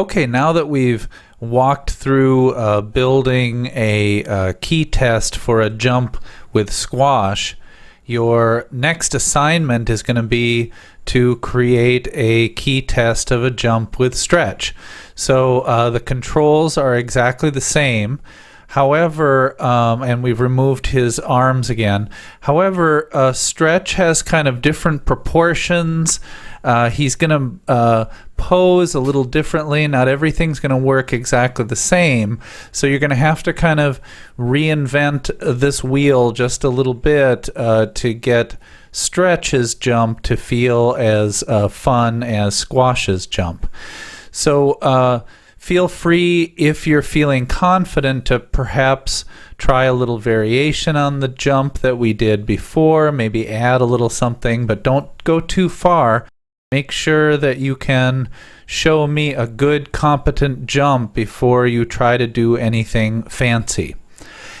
Okay, now that we've walked through building a key test for a jump with squash, your next assignment is going to be to create a key test of a jump with stretch. So the controls are exactly the same. However, and we've removed his arms again. However, stretch has kind of different proportions. He's going to pose a little differently. Not everything's going to work exactly the same. So you're going to have to kind of reinvent this wheel just a little bit to get stretch's jump to feel as fun as squash's jump. So feel free, if you're feeling confident, to perhaps try a little variation on the jump that we did before, maybe add a little something, but don't go too far. Make sure that you can show me a good, competent jump before you try to do anything fancy.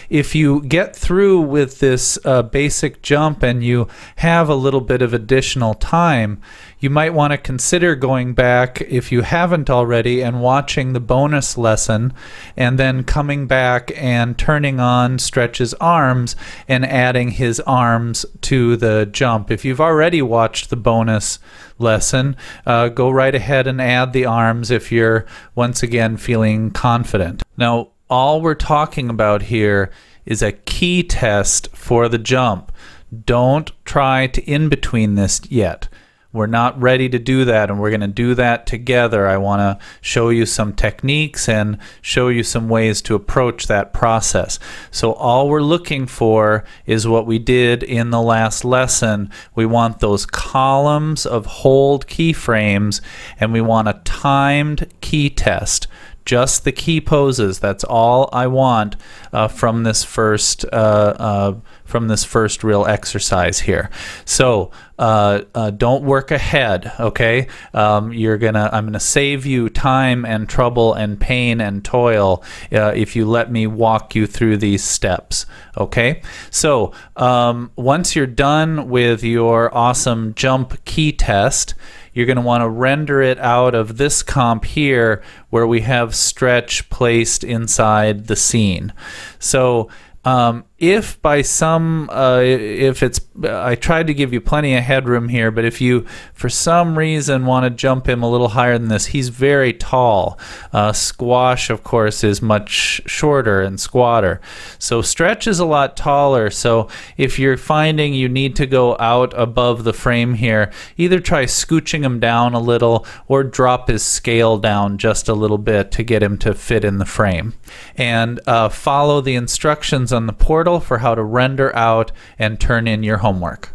If you get through with this basic jump and you have a little bit of additional time, you might want to consider going back, if you haven't already, and watching the bonus lesson, and then coming back and turning on Stretch's arms and adding his arms to the jump. If you've already watched the bonus lesson, go right ahead and add the arms if you're once again feeling confident. Now, all we're talking about here is a key test for the jump. Don't try to in-between this yet. We're not ready to do that, and we're going to do that together. I want to show you some techniques and show you some ways to approach that process. So all we're looking for is what we did in the last lesson. We want those columns of hold keyframes, and we want a timed key test. Just the key poses. That's all I want from this first real exercise here. So don't work ahead, okay? I'm gonna save you time and trouble and pain and toil if you let me walk you through these steps, okay? So once you're done with your awesome jump key test, you're going to want to render it out of this comp here where we have stretch placed inside the scene. So if by some, I tried to give you plenty of headroom here, but if you, for some reason, want to jump him a little higher than this, he's very tall. Squash, of course, is much shorter and squatter. So stretch is a lot taller. So if you're finding you need to go out above the frame here, either try scooching him down a little or drop his scale down just a little bit to get him to fit in the frame. And follow the instructions on the portal for how to render out and turn in your homework.